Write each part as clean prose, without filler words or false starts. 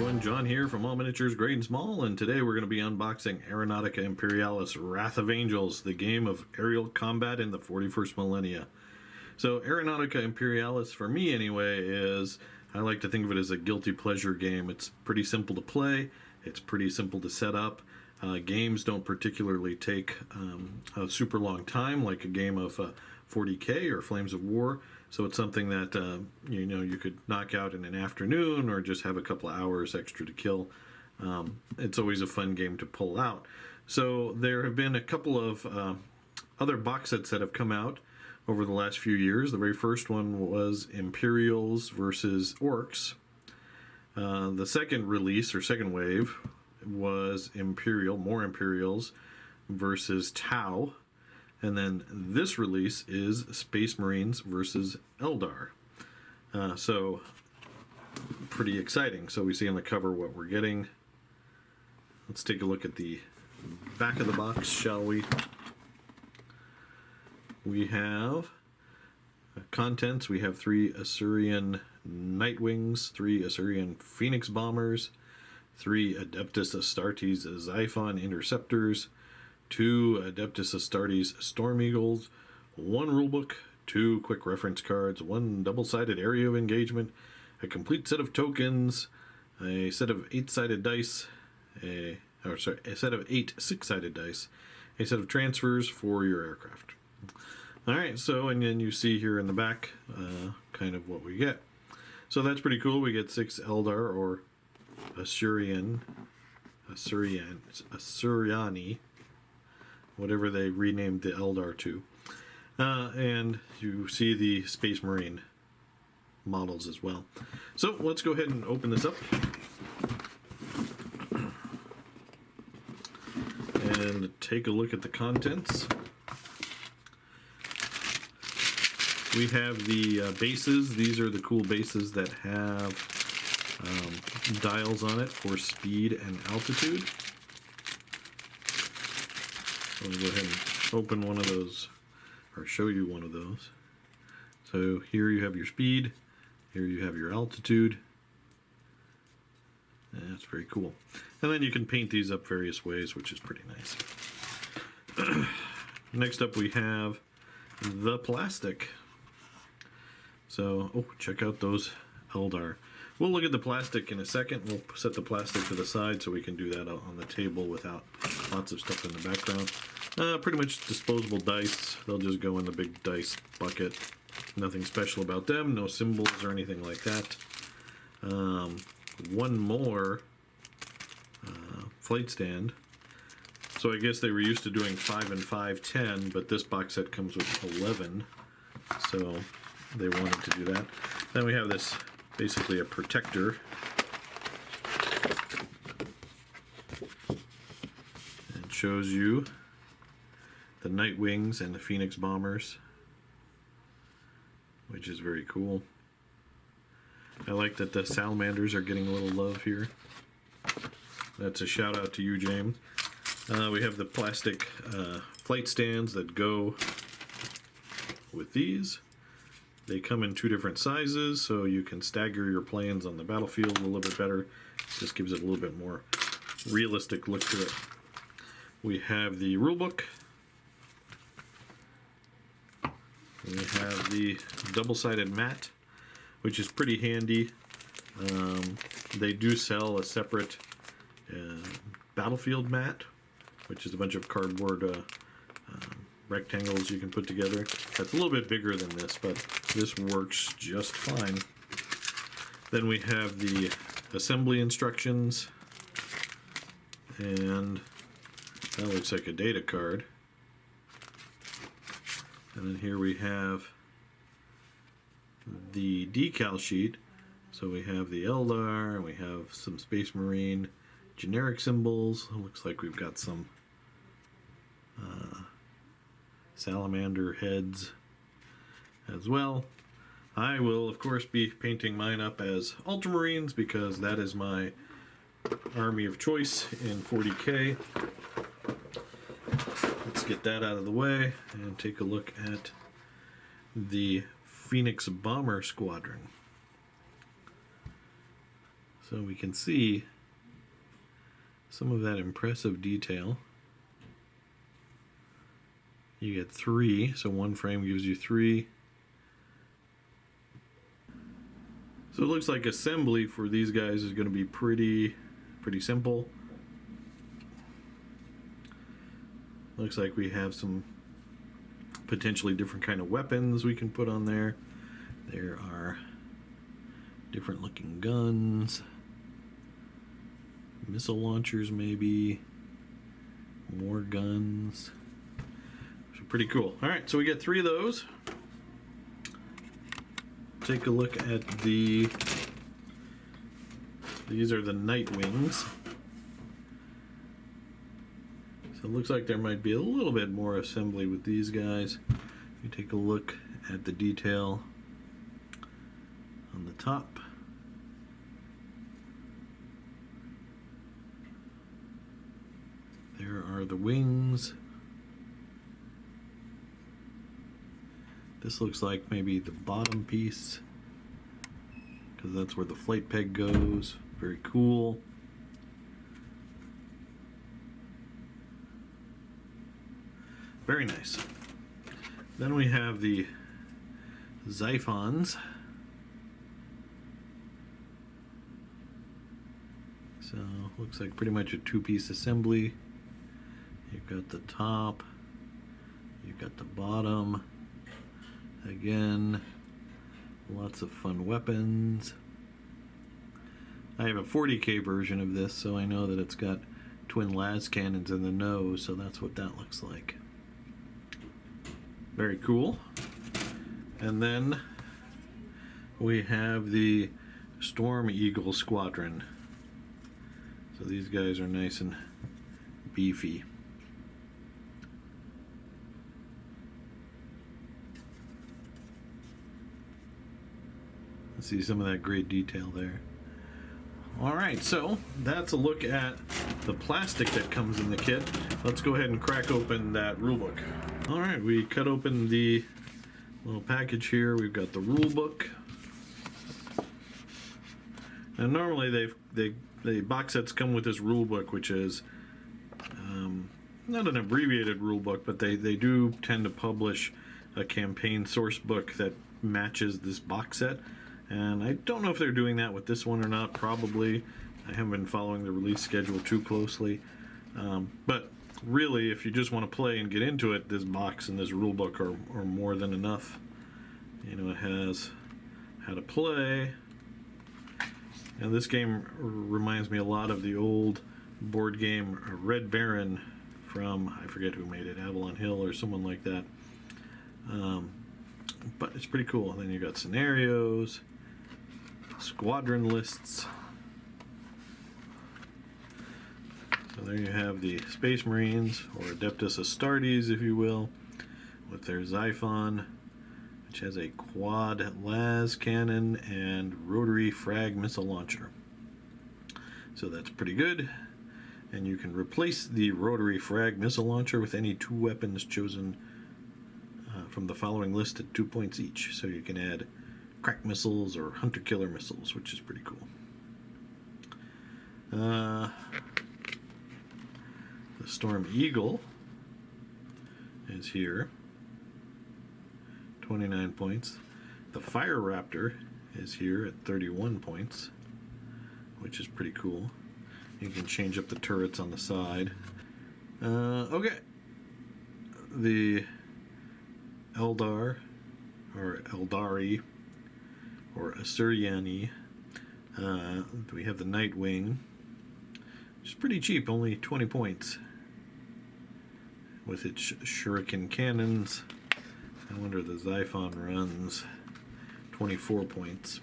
everyone, John here from All Miniatures Great and Small, and today we're going to be unboxing Aeronautica Imperialis Wrath of Angels, the game of aerial combat in the 41st millennia. So Aeronautica Imperialis, for me anyway, I like to think of it as a guilty pleasure game. It's pretty simple to play, it's pretty simple to set up. Games don't particularly take a super long time, like a game of 40K or Flames of War. So it's something that you could knock out in an afternoon or just have a couple of hours extra to kill. It's always a fun game to pull out. So there have been a couple of other box sets that have come out over the last few years. The very first one was Imperials versus Orcs. The second release or second wave was more Imperials versus Tau. And then this release is Space Marines versus Eldar. So pretty exciting. So we see on the cover what we're getting. Let's take a look at the back of the box, shall we? We have contents. We have 3 Asuryan Nightwings, 3 Asuryan Phoenix Bombers, 3 Adeptus Astartes Xiphon Interceptors, 2 Adeptus Astartes Storm Eagles, 1 Rulebook, 2 quick reference cards, 1 double-sided area of engagement, a complete set of tokens, a set of 8-sided dice, a set of 8 6-sided dice, a set of transfers for your aircraft. Alright, so and then you see here in the back kind of what we get. So that's pretty cool. We get 6 Eldar or Asuryan, whatever they renamed the Eldar to. And you see the Space Marine models as well. So let's go ahead and open this up. And take a look at the contents. We have the bases. These are the cool bases that have dials on it for speed and altitude. So I'll go ahead and open one of those, or show you one of those. So here you have your speed, here you have your altitude. And that's very cool. And then you can paint these up various ways, which is pretty nice. Next up we have the plastic. So, check out those Eldar. We'll look at the plastic in a second. We'll set the plastic to the side so we can do that on the table without lots of stuff in the background. Pretty much disposable dice. They'll just go in the big dice bucket. Nothing special about them. No symbols or anything like that. One more flight stand. So I guess they were used to doing 5 and 5, 10, but this box set comes with 11. So they wanted to do that. Then we have this, basically a protector. It shows you the Nightwings and the Phoenix Bombers, which is very cool. I like that the Salamanders are getting a little love here. That's a shout out to you, James. We have the plastic flight stands that go with these. They come in 2 different sizes, so you can stagger your planes on the battlefield a little bit better. Just gives it a little bit more realistic look to it. We have the rulebook. We have the double-sided mat, which is pretty handy. They do sell a separate battlefield mat, which is a bunch of cardboard rectangles you can put together. That's a little bit bigger than this, but this works just fine. Then we have the assembly instructions, and that looks like a data card. And then here we have the decal sheet. So we have the Eldar, and we have some Space Marine generic symbols. It looks like we've got some salamander heads as well. I will, of course, be painting mine up as Ultramarines because that is my army of choice in 40K. Let's get that out of the way and take a look at the Phoenix Bomber Squadron. So we can see some of that impressive detail. You get 3, so one frame gives you 3. So it looks like assembly for these guys is going to be pretty simple. Looks like we have some potentially different kind of weapons we can put on there. There are different looking guns, missile launchers maybe, more guns. So pretty cool. Alright, so we get 3 of those. Take a look at these are the Night Wings. So it looks like there might be a little bit more assembly with these guys. You take a look at the detail on the top. There are the wings. This looks like maybe the bottom piece, because that's where the flight peg goes. Very cool. Very nice. Then we have the Xiphons. So looks like pretty much a 2-piece assembly. You've got the top, you've got the bottom. Again, lots of fun weapons. I have a 40K version of this, so I know that it's got twin las cannons in the nose, so that's what that looks like. Very cool. And then we have the Storm Eagle Squadron. So these guys are nice and beefy. See some of that great detail there. Alright, so that's a look at the plastic that comes in the kit. Let's go ahead and crack open that rulebook. Alright, we cut open the little package here. We've got the rulebook. And normally the box sets come with this rulebook, which is not an abbreviated rulebook, but they do tend to publish a campaign source book that matches this box set. And I don't know if they're doing that with this one or not, probably. I haven't been following the release schedule too closely. But really, if you just want to play and get into it, this box and this rulebook are more than enough. You know, it has how to play. And this game reminds me a lot of the old board game Red Baron from, I forget who made it, Avalon Hill or someone like that. But it's pretty cool. Then you got scenarios, squadron lists. So there you have the Space Marines, or Adeptus Astartes, if you will, with their Xiphon, which has a quad las cannon and rotary frag missile launcher. So that's pretty good. And you can replace the rotary frag missile launcher with any 2 weapons chosen from the following list at 2 points each. So you can add crack missiles or hunter killer missiles, which is pretty cool. The Storm Eagle is here, 29 points. The Fire Raptor is here at 31 points, which is pretty cool. You can change up the turrets on the side. Okay. The Eldar, or Eldari, or Assyriani. We have the Night Wing, which is pretty cheap, only 20 points. With its shuriken cannons. I wonder the Xiphon runs 24 points.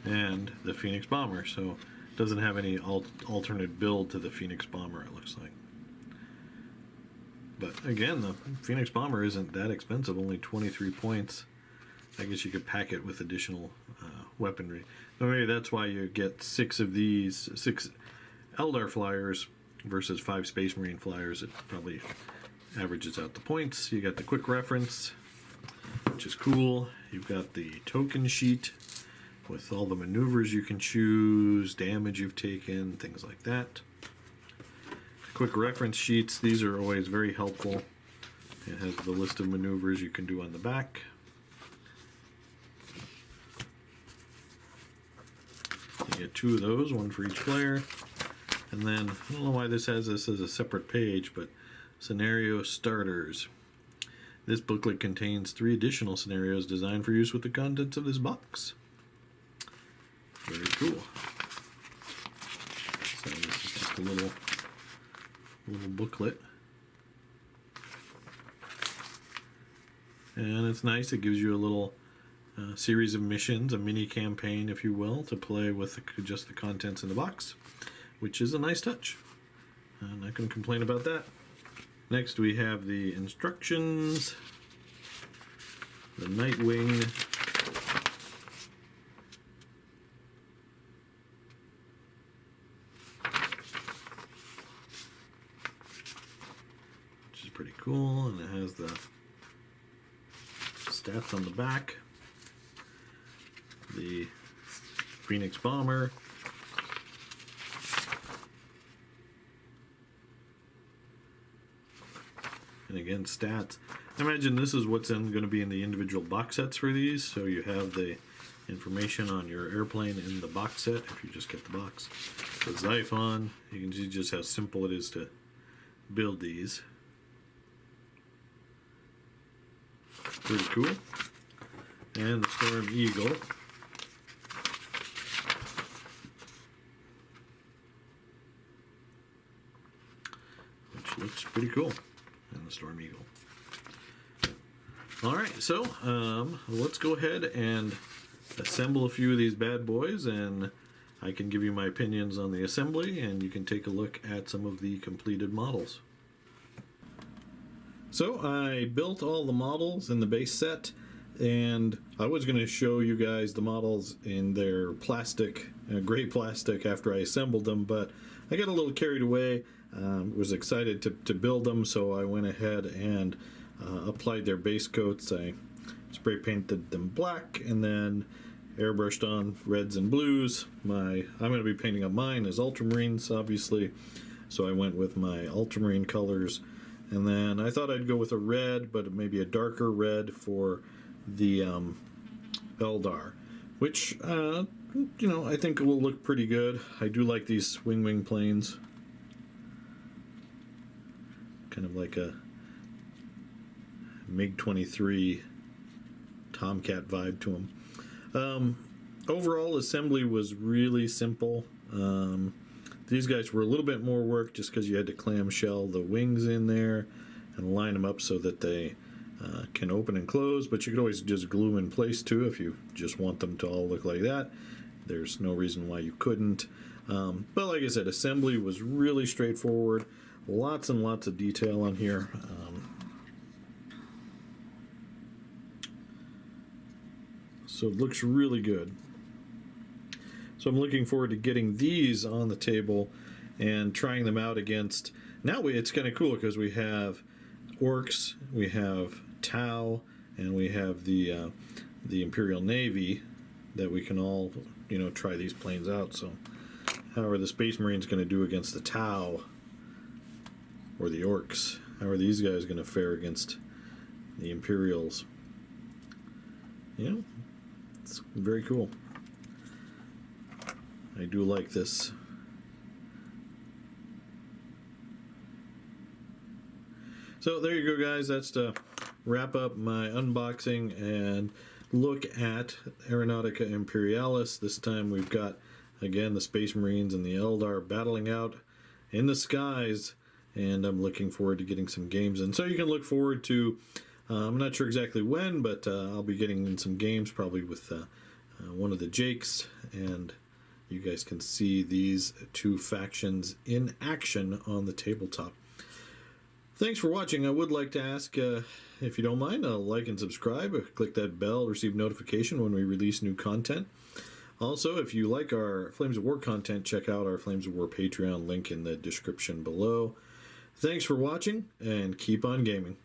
And the Phoenix Bomber, so it doesn't have any alternate build to the Phoenix Bomber, it looks like. But again, the Phoenix Bomber isn't that expensive, only 23 points. I guess you could pack it with additional weaponry. So maybe that's why you get 6 of these, 6 Eldar flyers versus 5 Space Marine flyers. It probably averages out the points. You got the quick reference. which is cool. You've got the token sheet with all the maneuvers you can choose, damage you've taken, things like that. Quick reference sheets, these are always very helpful. It has the list of maneuvers you can do on the back. You get 2 of those, one for each player. And then, I don't know why this has this as a separate page, but scenario starters. This booklet contains 3 additional scenarios designed for use with the contents of this box. Very cool. So this is just a little booklet. And it's nice, it gives you a little series of missions, a mini campaign if you will, to play with just the contents in the box, which is a nice touch. I'm not going to complain about that. Next we have the instructions, the Nightwing, which is pretty cool, and it has the stats on the back, the Phoenix Bomber, and again stats. I imagine this is what's going to be in the individual box sets for these, so you have the information on your airplane in the box set if you just get the box. The Xiphon, you can see just how simple it is to build these. Pretty cool. And the Storm Eagle. Which looks pretty cool. And the Storm Eagle. Alright, so let's go ahead and assemble a few of these bad boys, and I can give you my opinions on the assembly, and you can take a look at some of the completed models. So I built all the models in the base set, and I was going to show you guys the models in their plastic, gray plastic, after I assembled them, but I got a little carried away. Was excited to build them, so I went ahead and applied their base coats. I spray painted them black and then airbrushed on reds and blues. I'm going to be painting up mine as ultramarines, obviously, so I went with my ultramarine colors. And then I thought I'd go with a red, but maybe a darker red for the Eldar, which you know, I think will look pretty good. I do like these wing planes, kind of like a MiG-23 Tomcat vibe to them. Overall assembly was really simple. These guys were a little bit more work just because you had to clamshell the wings in there and line them up so that they can open and close, but you could always just glue them in place too if you just want them to all look like that. There's no reason why you couldn't. But like I said, assembly was really straightforward. Lots and lots of detail on here. So it looks really good. So I'm looking forward to getting these on the table and trying them out against. Now it's kind of cool because we have orcs, we have Tau, and we have the Imperial Navy that we can all, you know, try these planes out. So how are the Space Marines going to do against the Tau or the orcs? How are these guys going to fare against the Imperials? You know, it's very cool. I do like this. So there you go, guys. That's to wrap up my unboxing and look at Aeronautica Imperialis. This time we've got, again, the Space Marines and the Eldar battling out in the skies, and I'm looking forward to getting some games in. So you can look forward to, I'm not sure exactly when, but I'll be getting in some games probably with one of the Jakes, and you guys can see these two factions in action on the tabletop. Thanks for watching. I would like to ask, if you don't mind, like and subscribe. Click that bell, receive notification when we release new content. Also, if you like our Flames of War content, check out our Flames of War Patreon, link in the description below. Thanks for watching, and keep on gaming.